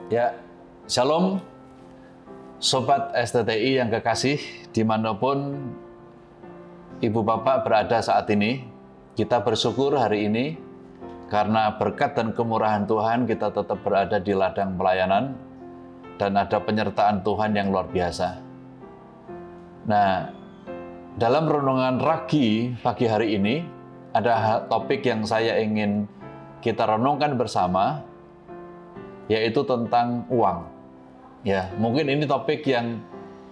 Ya, Shalom Sobat STTI yang kekasih, dimanapun Ibu Bapak berada saat ini. Kita bersyukur hari ini karena berkat dan kemurahan Tuhan kita tetap berada di ladang pelayanan dan ada penyertaan Tuhan yang luar biasa. Nah, dalam renungan Ragi pagi hari ini ada topik yang saya ingin kita renungkan bersama, yaitu tentang uang. Ya, mungkin ini topik yang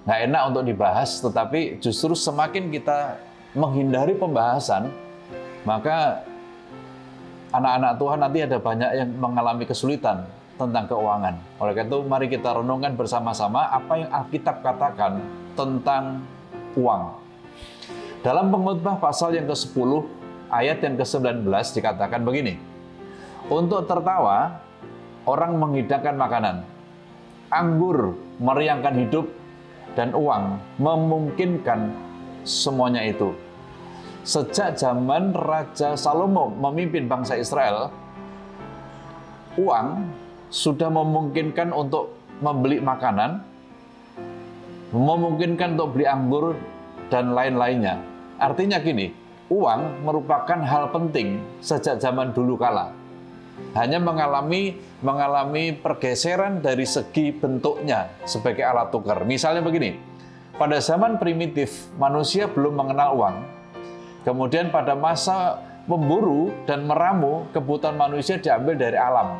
nggak enak untuk dibahas, tetapi justru semakin kita menghindari pembahasan, maka anak-anak Tuhan nanti ada banyak yang mengalami kesulitan tentang keuangan. Oleh karena itu, mari kita renungkan bersama-sama apa yang Alkitab katakan tentang uang. Dalam Pengkhotbah pasal yang ke-10, ayat yang ke-19 dikatakan begini, "Untuk tertawa, orang menghidangkan makanan, anggur meriangkan hidup, dan uang memungkinkan semuanya itu." Sejak zaman Raja Salomo memimpin bangsa Israel, uang sudah memungkinkan untuk membeli makanan, memungkinkan untuk beli anggur, dan lain-lainnya. Artinya gini, uang merupakan hal penting sejak zaman dulu kala. Hanya mengalami pergeseran dari segi bentuknya sebagai alat tukar. Misalnya begini, pada zaman primitif manusia belum mengenal uang. Kemudian pada masa memburu dan meramu, kebutuhan manusia diambil dari alam.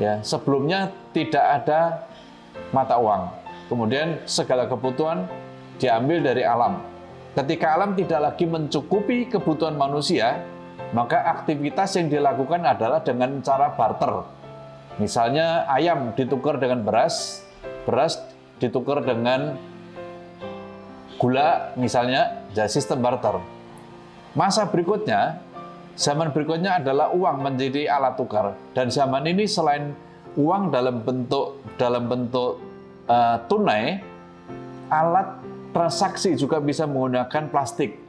Ya, sebelumnya tidak ada mata uang. Kemudian segala kebutuhan diambil dari alam. Ketika alam tidak lagi mencukupi kebutuhan manusia, maka aktivitas yang dilakukan adalah dengan cara barter. Misalnya ayam ditukar dengan beras, beras ditukar dengan gula misalnya, jadi sistem barter. Masa berikutnya, zaman berikutnya adalah uang menjadi alat tukar. Dan zaman ini selain uang dalam bentuk tunai, alat transaksi juga bisa menggunakan plastik,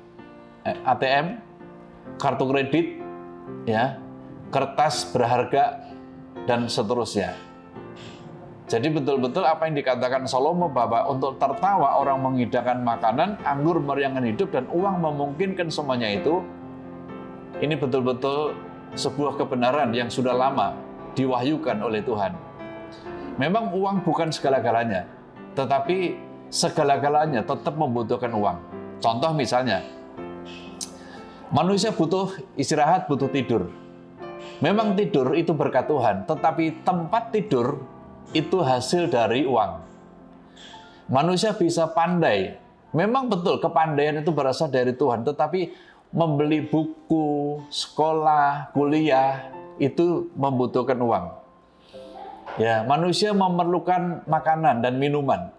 ATM, kartu kredit, ya, kertas berharga, dan seterusnya. Jadi betul-betul apa yang dikatakan Salomo bahwa untuk tertawa orang menghidangkan makanan, anggur meriangkan hidup, dan uang memungkinkan semuanya itu, ini betul-betul sebuah kebenaran yang sudah lama diwahyukan oleh Tuhan. Memang uang bukan segala-galanya, tetapi segala-galanya tetap membutuhkan uang. Contoh misalnya, manusia butuh istirahat, butuh tidur. Memang tidur itu berkat Tuhan, tetapi tempat tidur itu hasil dari uang. Manusia bisa pandai. Memang betul kepandaian itu berasal dari Tuhan, tetapi membeli buku, sekolah, kuliah itu membutuhkan uang. Ya, manusia memerlukan makanan dan minuman.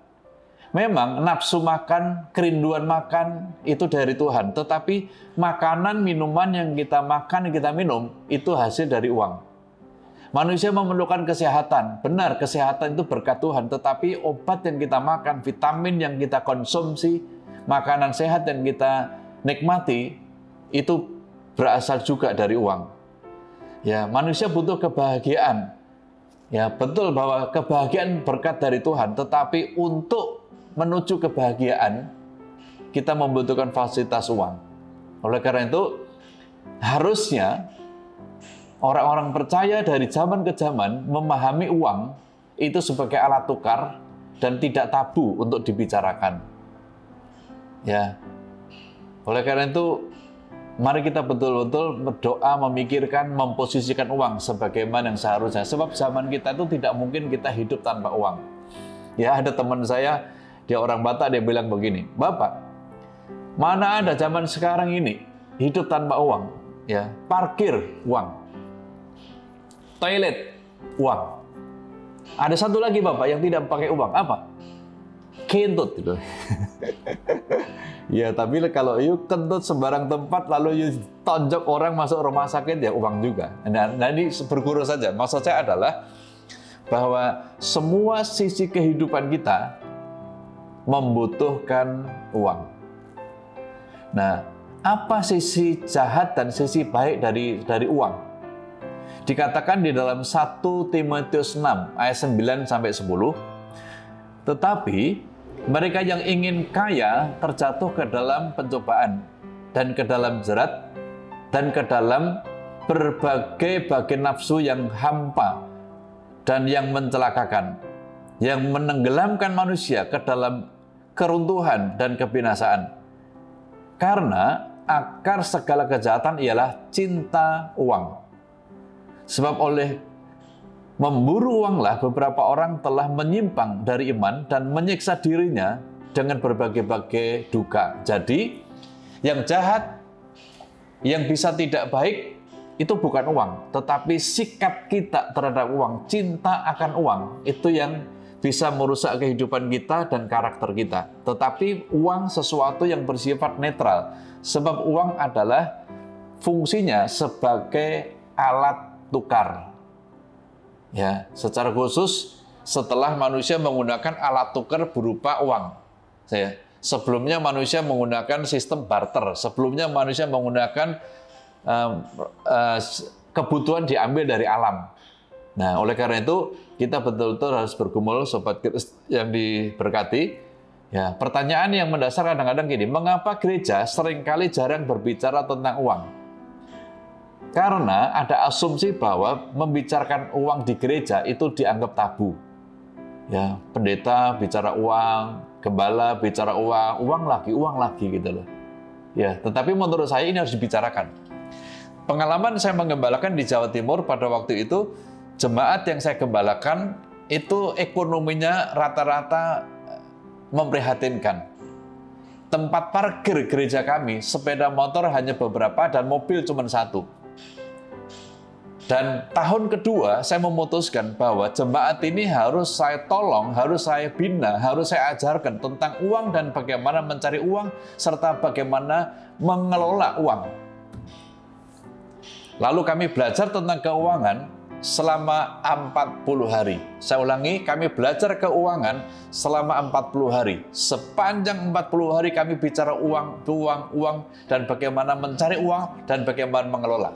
Memang nafsu makan, kerinduan makan itu dari Tuhan. Tetapi makanan, minuman yang kita makan, yang kita minum, itu hasil dari uang. Manusia memerlukan kesehatan. Benar, kesehatan itu berkat Tuhan. Tetapi obat yang kita makan, vitamin yang kita konsumsi, makanan sehat yang kita nikmati, itu berasal juga dari uang. Ya, manusia butuh kebahagiaan. Ya, betul bahwa kebahagiaan berkat dari Tuhan. Tetapi untuk menuju kebahagiaan, kita membutuhkan fasilitas uang. Oleh karena itu, harusnya orang-orang percaya dari zaman ke zaman memahami uang itu sebagai alat tukar dan tidak tabu untuk dibicarakan. Ya. Oleh karena itu, mari kita betul-betul berdoa, memikirkan, memposisikan uang sebagaimana yang seharusnya. Sebab zaman kita itu tidak mungkin kita hidup tanpa uang. Ya, ada teman saya, dia orang Batak, dia bilang begini, "Bapak, mana ada zaman sekarang ini hidup tanpa uang? Ya, parkir uang, toilet uang. Ada satu lagi Bapak yang tidak pakai uang, apa? Kentut." Gitu. Ya, tapi kalau you kentut sembarang tempat lalu you tonjok orang masuk rumah sakit, ya uang juga. Nah ini berguru saja. Maksud saya adalah bahwa semua sisi kehidupan kita membutuhkan uang. Nah, apa sisi jahat dan sisi baik dari uang? Dikatakan di dalam 1 Timotius 6 ayat 9 sampai 10, tetapi mereka yang ingin kaya terjatuh ke dalam pencobaan dan ke dalam jerat dan ke dalam berbagai nafsu yang hampa dan yang mencelakakan, yang menenggelamkan manusia ke dalam keruntuhan dan kebinasaan. Karena akar segala kejahatan ialah cinta uang. Sebab oleh memburu uanglah beberapa orang telah menyimpang dari iman dan menyiksa dirinya dengan berbagai duka. Jadi, yang jahat, yang bisa tidak baik, itu bukan uang, tetapi sikap kita terhadap uang, cinta akan uang, itu yang bisa merusak kehidupan kita dan karakter kita. Tetapi uang sesuatu yang bersifat netral, sebab uang adalah fungsinya sebagai alat tukar. Ya, secara khusus setelah manusia menggunakan alat tukar berupa uang. Sebelumnya manusia menggunakan sistem barter, sebelumnya manusia menggunakan kebutuhan diambil dari alam. Nah, oleh karena itu kita betul-betul harus bergumul, sobat yang diberkati. Ya, pertanyaan yang mendasar kadang-kadang gini, mengapa gereja seringkali jarang berbicara tentang uang? Karena ada asumsi bahwa membicarakan uang di gereja itu dianggap tabu. Ya, pendeta bicara uang, gembala bicara uang, uang lagi gitu loh. Ya, tetapi menurut saya ini harus dibicarakan. Pengalaman saya menggembalakan di Jawa Timur pada waktu itu, jemaat yang saya gembalakan itu ekonominya rata-rata memprihatinkan. Tempat parkir gereja kami, sepeda motor hanya beberapa dan mobil cuma satu. Dan tahun kedua saya memutuskan bahwa jemaat ini harus saya tolong, harus saya bina, harus saya ajarkan tentang uang dan bagaimana mencari uang, serta bagaimana mengelola uang. Lalu kami belajar tentang keuangan selama 40 hari. Saya ulangi, kami belajar keuangan selama 40 hari. Sepanjang 40 hari kami bicara uang, dan bagaimana mencari uang, dan bagaimana mengelola.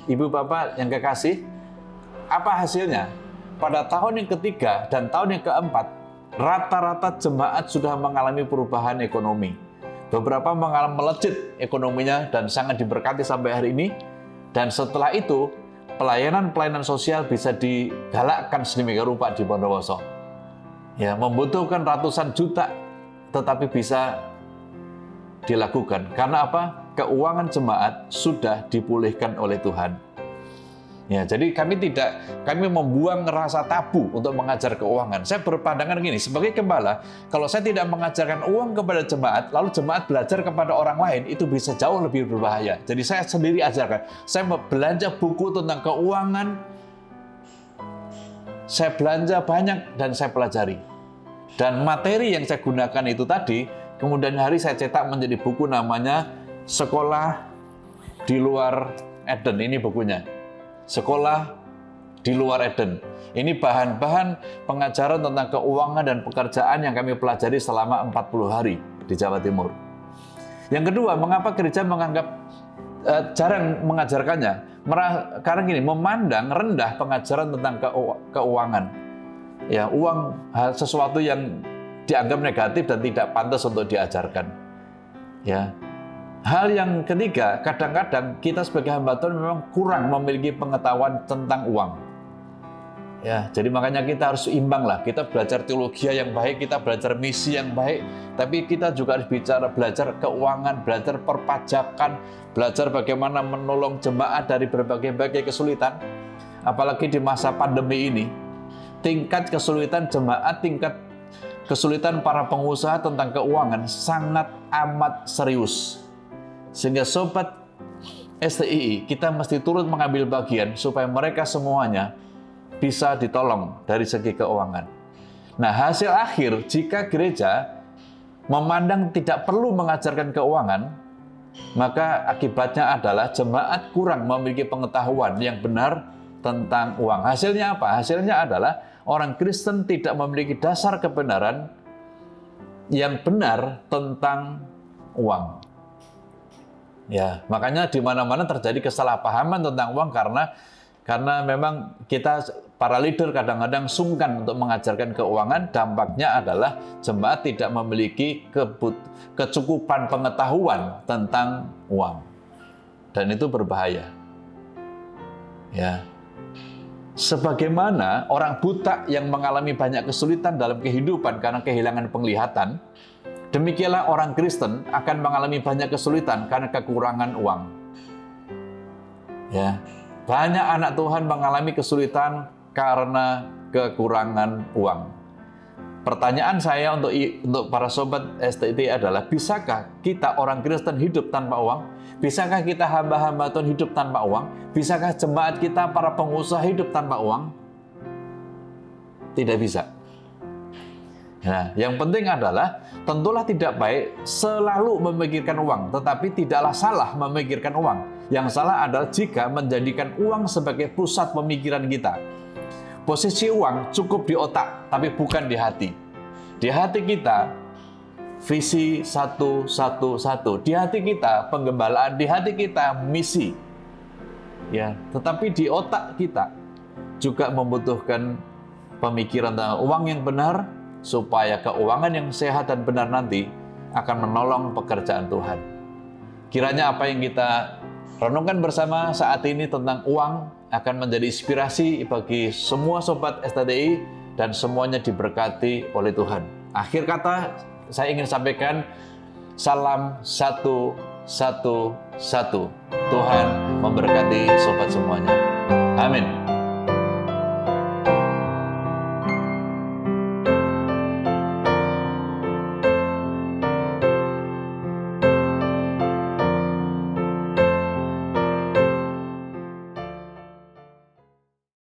Ibu bapak yang kekasih, apa hasilnya? Pada tahun yang ketiga dan tahun yang keempat, rata-rata jemaat sudah mengalami perubahan ekonomi. Beberapa mengalami melejit ekonominya dan sangat diberkati sampai hari ini. Dan setelah itu, pelayanan sosial bisa digalakkan sedemikian rupa di Bondowoso. Ya, membutuhkan ratusan juta, tetapi bisa dilakukan. Karena apa? Keuangan jemaat sudah dipulihkan oleh Tuhan. Ya, jadi kami membuang rasa tabu untuk mengajar keuangan. Saya berpandangan gini, sebagai gembala, kalau saya tidak mengajarkan uang kepada jemaat, lalu jemaat belajar kepada orang lain, itu bisa jauh lebih berbahaya. Jadi saya sendiri ajarkan. Saya belanja buku tentang keuangan, saya belanja banyak dan saya pelajari. Dan materi yang saya gunakan itu tadi, kemudian hari saya cetak menjadi buku namanya Sekolah di Luar Eden. Ini bukunya. Sekolah di Luar Eden. Ini bahan-bahan pengajaran tentang keuangan dan pekerjaan yang kami pelajari selama 40 hari di Jawa Timur. Yang kedua, mengapa gereja menganggap jarang mengajarkannya? Karena gini, memandang rendah pengajaran tentang keuangan. Ya, uang sesuatu yang dianggap negatif dan tidak pantas untuk diajarkan. Ya. Hal yang ketiga, kadang-kadang kita sebagai hamba Tuhan memang kurang memiliki pengetahuan tentang uang. Ya, jadi makanya kita harus imbang lah. Kita belajar teologi yang baik, kita belajar misi yang baik, tapi kita juga harus belajar keuangan, belajar perpajakan, belajar bagaimana menolong jemaat dari berbagai kesulitan. Apalagi di masa pandemi ini, tingkat kesulitan jemaat, tingkat kesulitan para pengusaha tentang keuangan sangat amat serius. Sehingga sobat STII, kita mesti turut mengambil bagian supaya mereka semuanya bisa ditolong dari segi keuangan. Nah, hasil akhir jika gereja memandang tidak perlu mengajarkan keuangan, maka akibatnya adalah jemaat kurang memiliki pengetahuan yang benar tentang uang. Hasilnya apa? Hasilnya adalah orang Kristen tidak memiliki dasar kebenaran yang benar tentang uang. Ya, makanya di mana-mana terjadi kesalahpahaman tentang uang karena Karena memang kita para leader kadang-kadang sungkan untuk mengajarkan keuangan, dampaknya adalah jemaat tidak memiliki kecukupan pengetahuan tentang uang. Dan itu berbahaya. Ya. Sebagaimana orang buta yang mengalami banyak kesulitan dalam kehidupan karena kehilangan penglihatan, demikianlah orang Kristen akan mengalami banyak kesulitan karena kekurangan uang. Ya. Banyak anak Tuhan mengalami kesulitan karena kekurangan uang. Pertanyaan saya untuk para sobat STT adalah, bisakah kita orang Kristen hidup tanpa uang? Bisakah kita hamba-hamba Tuhan hidup tanpa uang? Bisakah jemaat kita, para pengusaha hidup tanpa uang? Tidak bisa. Nah, yang penting adalah, tentulah tidak baik selalu memikirkan uang, tetapi tidaklah salah memikirkan uang. Yang salah adalah jika menjadikan uang sebagai pusat pemikiran kita. Posisi uang cukup di otak, tapi bukan di hati. Di hati kita, visi 111. Di hati kita, penggembalaan. Di hati kita, misi. Ya, tetapi di otak kita juga membutuhkan pemikiran tentang uang yang benar, supaya keuangan yang sehat dan benar nanti akan menolong pekerjaan Tuhan. Kiranya apa yang kita renungkan bersama saat ini tentang uang akan menjadi inspirasi bagi semua sobat STDI dan semuanya diberkati oleh Tuhan. Akhir kata, saya ingin sampaikan salam 111. Tuhan memberkati sobat semuanya. Amin.